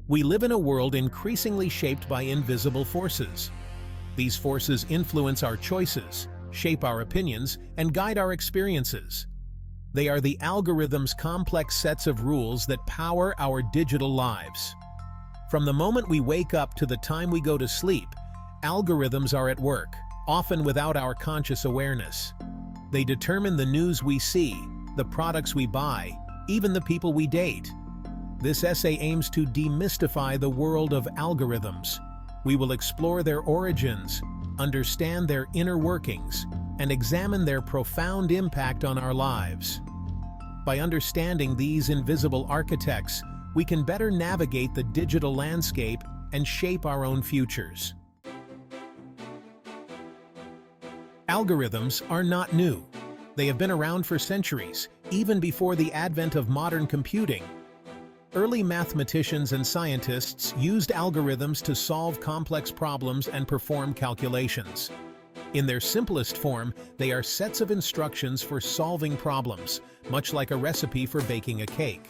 We live in a world increasingly shaped by invisible forces. These forces influence our choices, shape our opinions, and guide our experiences. They are the algorithm's complex sets of rules that power our digital lives. From the moment we wake up to the time we go to sleep, algorithms are at work, often without our conscious awareness. They determine the news we see, the products we buy, even the people we date. This essay aims to demystify the world of algorithms. We will explore their origins, understand their inner workings, and examine their profound impact on our lives. By understanding these invisible architects, we can better navigate the digital landscape and shape our own futures. Algorithms are not new. They have been around for centuries, even before the advent of modern computing. Early mathematicians and scientists used algorithms to solve complex problems and perform calculations. In their simplest form, they are sets of instructions for solving problems, much like a recipe for baking a cake.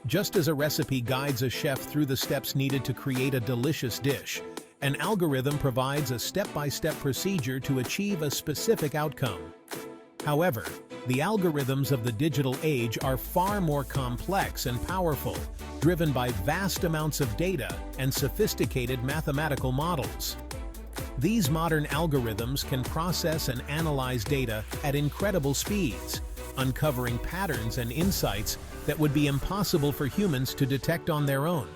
Just as a recipe guides a chef through the steps needed to create a delicious dish, an algorithm provides a step-by-step procedure to achieve a specific outcome. However, the algorithms of the digital age are far more complex and powerful, driven by vast amounts of data and sophisticated mathematical models. These modern algorithms can process and analyze data at incredible speeds, uncovering patterns and insights that would be impossible for humans to detect on their own.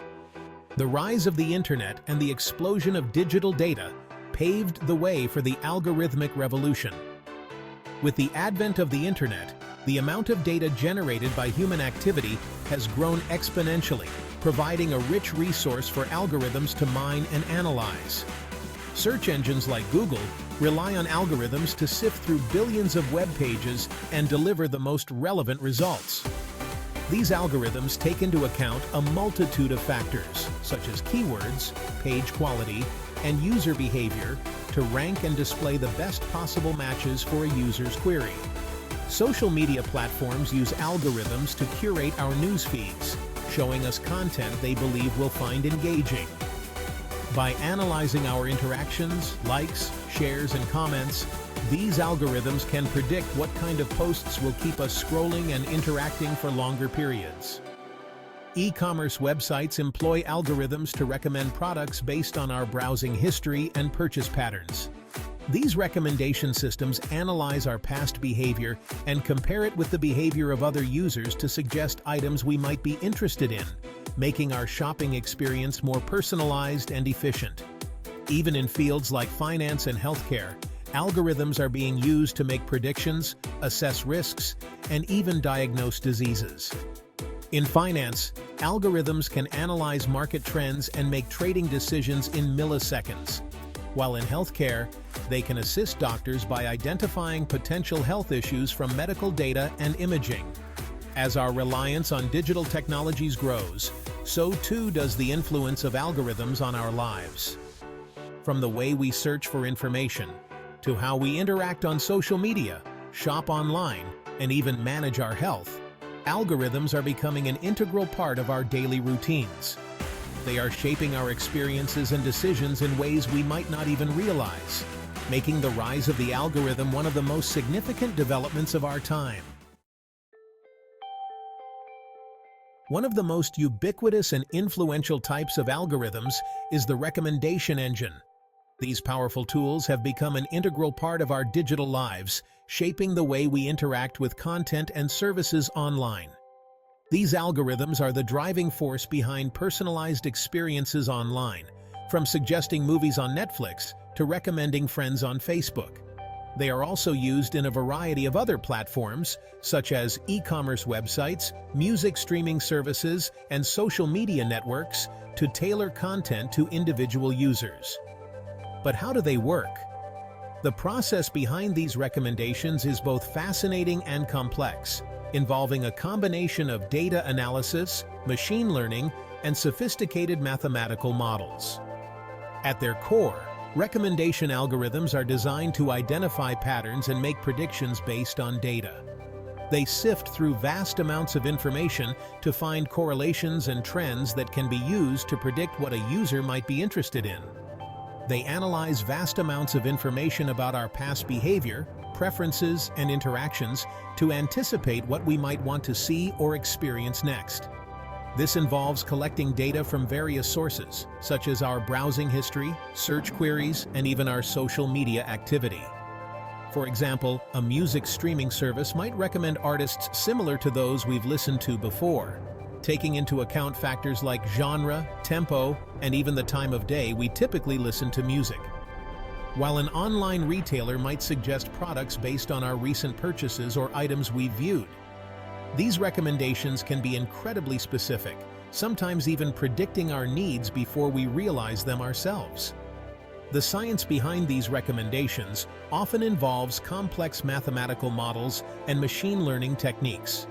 The rise of the internet and the explosion of digital data paved the way for the algorithmic revolution. With the advent of the internet, the amount of data generated by human activity has grown exponentially, providing a rich resource for algorithms to mine and analyze. Search engines like Google rely on algorithms to sift through billions of web pages and deliver the most relevant results. These algorithms take into account a multitude of factors, such as keywords, page quality, and user behavior, to rank and display the best possible matches for a user's query. Social media platforms use algorithms to curate our news feeds, showing us content they believe we'll find engaging. By analyzing our interactions, likes, shares, and comments, these algorithms can predict what kind of posts will keep us scrolling and interacting for longer periods. E-commerce websites employ algorithms to recommend products based on our browsing history and purchase patterns. These recommendation systems analyze our past behavior and compare it with the behavior of other users to suggest items we might be interested in, making our shopping experience more personalized and efficient. Even in fields like finance and healthcare, algorithms are being used to make predictions, assess risks, and even diagnose diseases. In finance, algorithms can analyze market trends and make trading decisions in milliseconds, while in healthcare, they can assist doctors by identifying potential health issues from medical data and imaging. As our reliance on digital technologies grows, so too does the influence of algorithms on our lives. From the way we search for information, to how we interact on social media, shop online, and even manage our health, algorithms are becoming an integral part of our daily routines. They are shaping our experiences and decisions in ways we might not even realize, making the rise of the algorithm one of the most significant developments of our time. One of the most ubiquitous and influential types of algorithms is the recommendation engine. These powerful tools have become an integral part of our digital lives, shaping the way we interact with content and services online. These algorithms are the driving force behind personalized experiences online, from suggesting movies on Netflix to recommending friends on Facebook. They are also used in a variety of other platforms, such as e-commerce websites, music streaming services, and social media networks, to tailor content to individual users. But how do they work? The process behind these recommendations is both fascinating and complex, involving a combination of data analysis, machine learning, and sophisticated mathematical models. At their core, recommendation algorithms are designed to identify patterns and make predictions based on data. They sift through vast amounts of information to find correlations and trends that can be used to predict what a user might be interested in. They analyze vast amounts of information about our past behavior, preferences, and interactions to anticipate what we might want to see or experience next. This involves collecting data from various sources, such as our browsing history, search queries, and even our social media activity. For example, a music streaming service might recommend artists similar to those we've listened to before, taking into account factors like genre, tempo, and even the time of day we typically listen to music. While an online retailer might suggest products based on our recent purchases or items we've viewed, these recommendations can be incredibly specific, sometimes even predicting our needs before we realize them ourselves. The science behind these recommendations often involves complex mathematical models and machine learning techniques.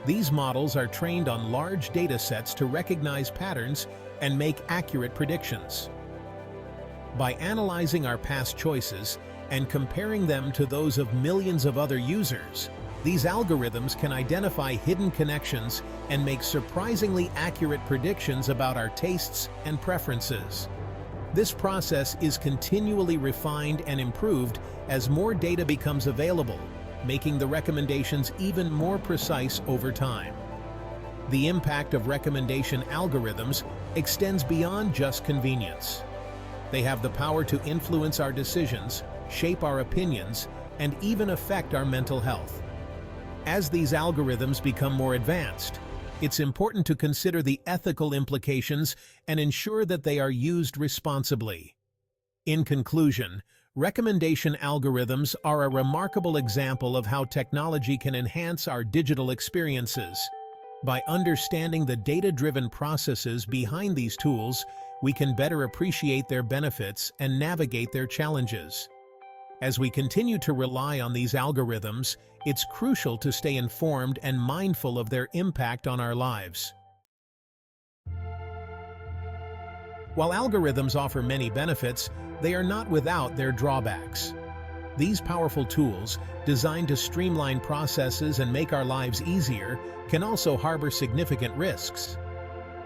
These models are trained on large data sets to recognize patterns and make accurate predictions. By analyzing our past choices and comparing them to those of millions of other users, these algorithms can identify hidden connections and make surprisingly accurate predictions about our tastes and preferences. This process is continually refined and improved as more data becomes available, making the recommendations even more precise over time. The impact of recommendation algorithms extends beyond just convenience. They have the power to influence our decisions, shape our opinions, and even affect our mental health. As these algorithms become more advanced, it's important to consider the ethical implications and ensure that they are used responsibly. In conclusion, recommendation algorithms are a remarkable example of how technology can enhance our digital experiences. By understanding the data-driven processes behind these tools, we can better appreciate their benefits and navigate their challenges. As we continue to rely on these algorithms, it's crucial to stay informed and mindful of their impact on our lives. While algorithms offer many benefits, they are not without their drawbacks. These powerful tools, designed to streamline processes and make our lives easier, can also harbor significant risks.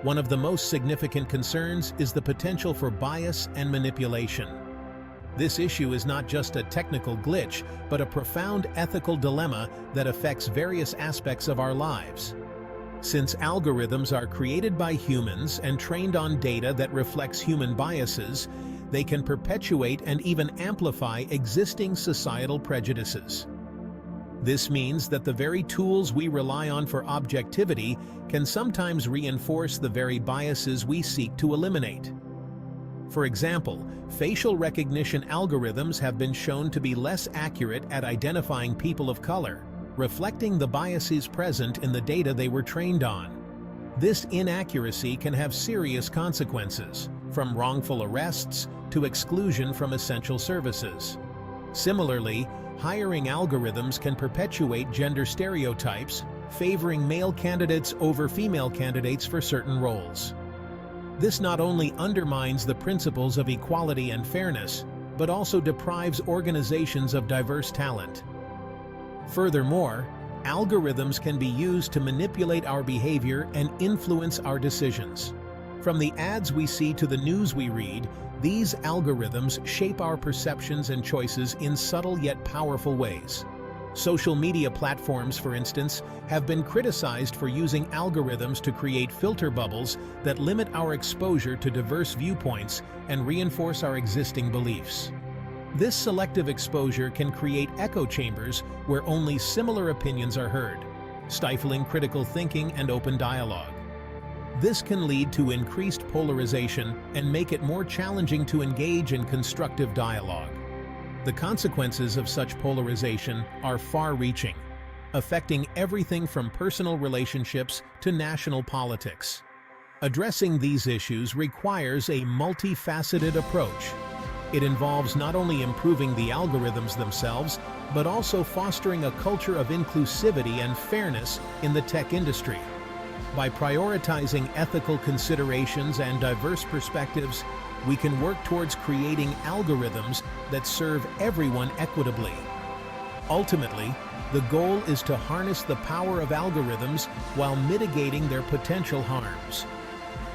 One of the most significant concerns is the potential for bias and manipulation. This issue is not just a technical glitch, but a profound ethical dilemma that affects various aspects of our lives. Since algorithms are created by humans and trained on data that reflects human biases, they can perpetuate and even amplify existing societal prejudices. This means that the very tools we rely on for objectivity can sometimes reinforce the very biases we seek to eliminate. For example, facial recognition algorithms have been shown to be less accurate at identifying people of color, reflecting the biases present in the data they were trained on. This inaccuracy can have serious consequences, from wrongful arrests to exclusion from essential services. Similarly, hiring algorithms can perpetuate gender stereotypes, favoring male candidates over female candidates for certain roles. This not only undermines the principles of equality and fairness, but also deprives organizations of diverse talent. Furthermore, algorithms can be used to manipulate our behavior and influence our decisions. From the ads we see to the news we read, these algorithms shape our perceptions and choices in subtle yet powerful ways. Social media platforms, for instance, have been criticized for using algorithms to create filter bubbles that limit our exposure to diverse viewpoints and reinforce our existing beliefs. This selective exposure can create echo chambers where only similar opinions are heard, stifling critical thinking and open dialogue. This can lead to increased polarization and make it more challenging to engage in constructive dialogue. The consequences of such polarization are far-reaching, affecting everything from personal relationships to national politics. Addressing these issues requires a multifaceted approach. It involves not only improving the algorithms themselves, but also fostering a culture of inclusivity and fairness in the tech industry. By prioritizing ethical considerations and diverse perspectives, we can work towards creating algorithms that serve everyone equitably. Ultimately, The goal is to harness the power of algorithms while mitigating their potential harms.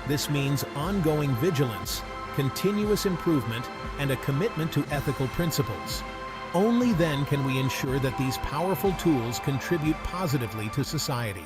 This means ongoing vigilance, continuous improvement, and a commitment to ethical principles. Only then can we ensure that these powerful tools contribute positively to society.